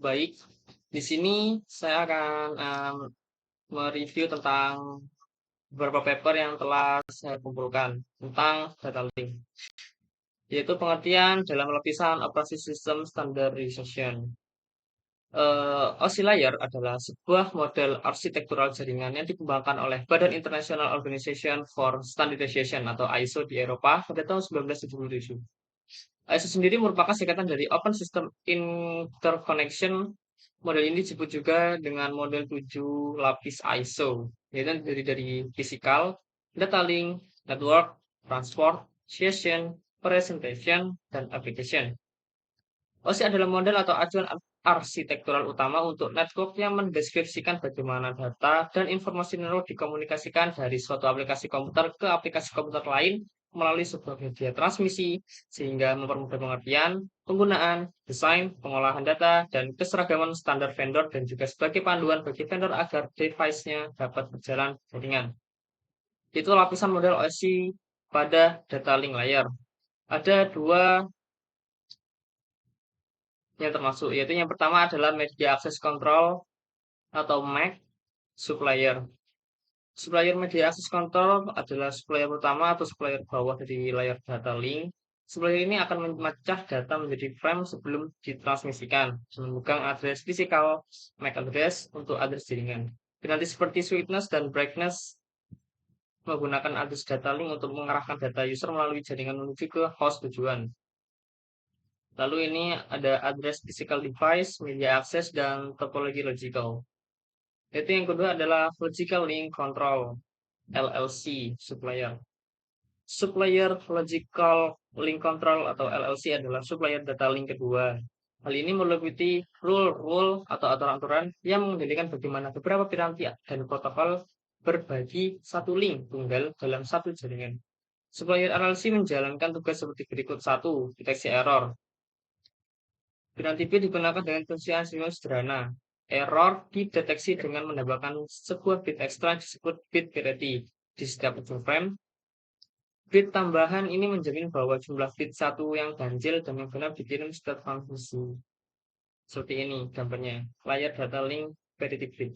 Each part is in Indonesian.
Baik, di sini saya akan mereview tentang beberapa paper yang telah saya kumpulkan tentang data link, yaitu pengertian dalam lapisan operasi sistem standardization. OSI layer adalah sebuah model arsitektural jaringan yang dikembangkan oleh Badan International Organization for Standardization atau ISO di Eropa pada tahun 1977. ISO sendiri merupakan singkatan dari Open System Interconnection. Model ini disebut juga dengan model 7 lapis ISO, yaitu terdiri dari physical, data link, network, transport, session, presentation, dan application. OSI adalah model atau acuan arsitektural utama untuk network yang mendeskripsikan bagaimana data dan informasi network dikomunikasikan dari suatu aplikasi komputer ke aplikasi komputer lain melalui sebuah media transmisi, sehingga mempermudah pengertian, penggunaan, desain, pengolahan data, dan keseragaman standar vendor, dan juga sebagai panduan bagi vendor agar device-nya dapat berjalan jaringan. Itu lapisan model OSI pada data link layer. Ada dua yang termasuk, yaitu yang pertama adalah Media Access Control atau MAC supplier. Supplier Media Access Control adalah supplier utama atau supplier bawah dari layar data link. Supplier ini akan memecah data menjadi frame sebelum ditransmisikan, memegang address fisikal MAC address untuk address jaringan. Nanti seperti sweetness dan brightness menggunakan address data link untuk mengarahkan data user melalui jaringan menuju ke host tujuan. Lalu ini ada address physical device, media access, dan topologi logical. Itu yang kedua adalah logical link control, LLC supplier. Supplier logical link control atau LLC adalah supplier data link kedua. Hal ini meliputi rule atau aturan-aturan yang mengendalikan bagaimana beberapa piranti dan protokol berbagi satu link tunggal dalam satu jaringan. Supplier LLC menjalankan tugas seperti berikut. 1. Deteksi error. Piranti B digunakan dengan fungsi sederhana. Error dideteksi dengan menambahkan sebuah bit ekstra disebut bit parity di setiap ujung frame. Bit tambahan ini menjamin bahwa jumlah bit satu yang ganjil dan yang benar dikirim setiap transmisi. Seperti ini gambarnya, layar data link parity bit.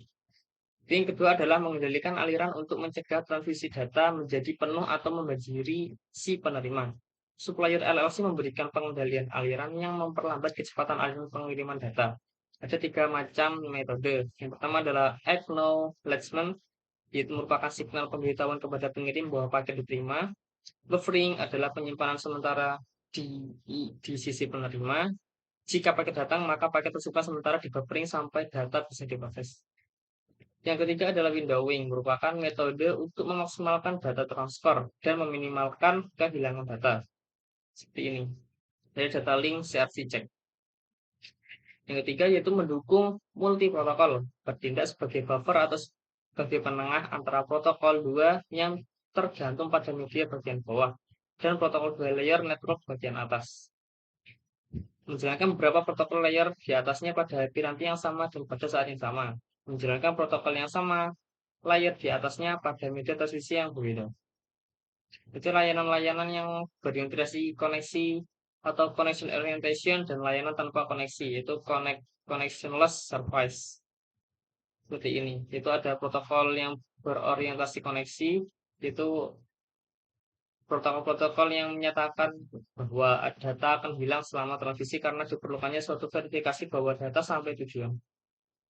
Yang kedua adalah mengendalikan aliran untuk mencegah transmisi data menjadi penuh atau membanjiri si penerima. Supplier LLC memberikan pengendalian aliran yang memperlambat kecepatan aliran pengiriman data. Ada 3 macam metode. Yang pertama adalah acknowledgement, yaitu merupakan signal pemberitahuan kepada pengirim bahwa paket diterima. Buffering adalah penyimpanan sementara di sisi penerima. Jika paket datang, maka paket tersimpan sementara di buffering sampai data bisa diproses. Yang ketiga adalah windowing, merupakan metode untuk memaksimalkan data transfer dan meminimalkan kehilangan data. Seperti ini. Dari data link CRC check. Yang ketiga yaitu mendukung multi protokol, bertindak sebagai buffer atau sebagai penengah antara protokol 2 yang tergantung pada media bagian bawah dan protokol 2 layer network bagian atas. Menjalankan beberapa protokol layer di atasnya pada piranti yang sama dan pada saat yang sama. Menjalankan protokol yang sama layer di atasnya pada media transmisi yang berbeda. Itu layanan-layanan yang berintegrasi koneksi atau connection orientation dan layanan tanpa koneksi, yaitu connectionless service. Seperti ini. Itu ada protokol yang berorientasi koneksi, itu protokol-protokol yang menyatakan bahwa data akan hilang selama transmisi karena diperlukannya suatu verifikasi bahwa data sampai tujuan.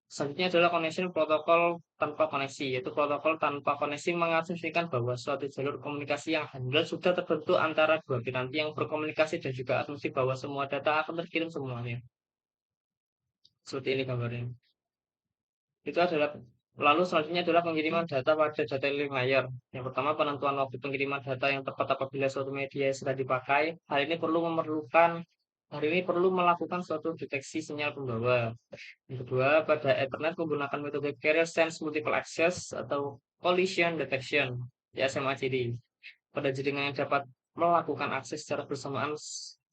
Selanjutnya adalah connection protokol tanpa koneksi, yaitu protokol tanpa koneksi mengasumsikan bahwa suatu jalur komunikasi yang handal sudah terbentuk antara dua piranti yang berkomunikasi dan juga asumsi bahwa semua data akan terkirim semuanya. Seperti ini gambarnya. Itu adalah lalu selanjutnya adalah pengiriman data pada data link layer. Yang pertama penentuan waktu pengiriman data yang tepat apabila suatu media sudah dipakai. Hal ini perlu melakukan suatu deteksi sinyal pembawa. Yang kedua, pada Ethernet menggunakan metode Carrier Sense Multiple Access atau Collision Detection, CMACD. Pada jaringan yang dapat melakukan akses secara bersamaan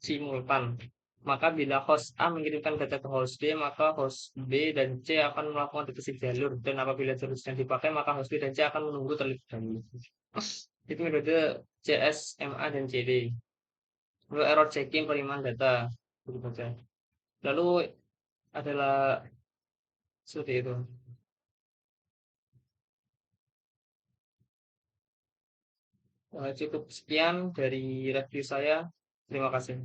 simultan. Maka bila host A mengirimkan data ke host B, maka host B dan C akan melakukan deteksi jalur. Dan apabila jalur sedang dipakai, maka host B dan C akan menunggu terlebih dahulu. Itu metode CS, MA, dan CD. Lalu error checking penerimaan data. Lalu adalah seperti itu. Cukup sekian dari review saya. Terima kasih.